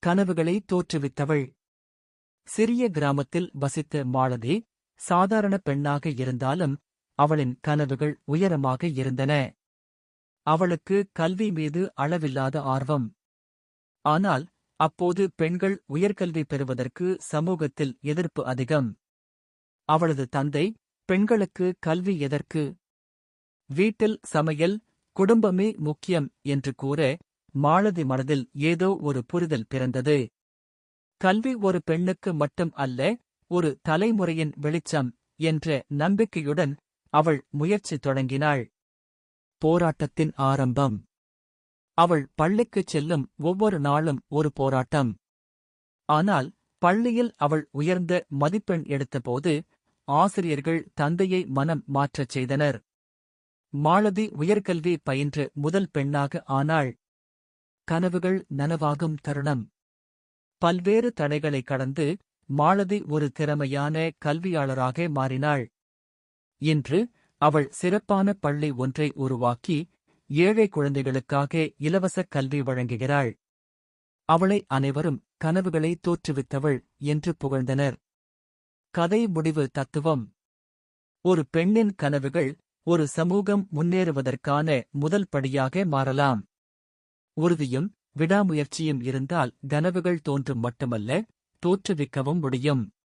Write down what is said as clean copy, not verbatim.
கனவுகளை தோற்றுவித்தவள். சிறிய கிராமத்தில் வசித்த மாலதி சாதாரண பெண்ணாக இருந்தாலும் அவளின் கனவுகள் உயரமாக இருந்தன. அவளுக்கு கல்வி மீது அளவில்லாத ஆர்வம். ஆனால் அப்போது பெண்கள் உயர்கல்வி பெறுவதற்கு சமூகத்தில் எதிர்ப்பு அதிகம். அவளது தந்தை, பெண்களுக்கு கல்வி எதற்கு? வீட்டில் சமையல், குடும்பமே முக்கியம் என்று கூற மாலதி மனதில் ஏதோ ஒரு புரிதல் பிறந்தது. கல்வி ஒரு பெண்ணுக்கு மட்டும் அல்ல, ஒரு தலைமுறையின் வெளிச்சம் என்ற நம்பிக்கையுடன் அவள் முயற்சி தொடங்கினாள். போராட்டத்தின் ஆரம்பம். அவள் பள்ளிக்குச் செல்லும் ஒவ்வொரு நாளும் ஒரு போராட்டம். ஆனால் பள்ளியில் அவள் உயர்ந்த மதிப்பெண் எடுத்தபோது ஆசிரியர்கள் தந்தையை மனம் மாற்றச் செய்தனர். மாலதி உயர்கல்வி பயின்ற முதல் பெண்ணாக ஆனாள். கனவுகள் நனவாகும் தருணம். பல்வேறு தடைகளை கடந்து மாலதி ஒரு திறமையான கல்வியாளராக மாறினாள். இன்று அவள் சிறப்பான பள்ளி ஒன்றை உருவாக்கி ஏழை குழந்தைகளுக்காக இலவச கல்வி வழங்குகிறாள். அவளை அனைவரும் கனவுகளை தோற்றுவித்தவள் என்று புகழ்ந்தனர். கதை முடிவு தத்துவம். ஒரு பெண்ணின் கனவுகள் ஒரு சமூகம் முன்னேறுவதற்கான முதல் படியாக மாறலாம். உறுதியும் விடாமுயற்சியும் இருந்தால் கனவுகள் தோன்றும் மட்டுமல்ல, தோற்றுவிக்கவும் முடியும்.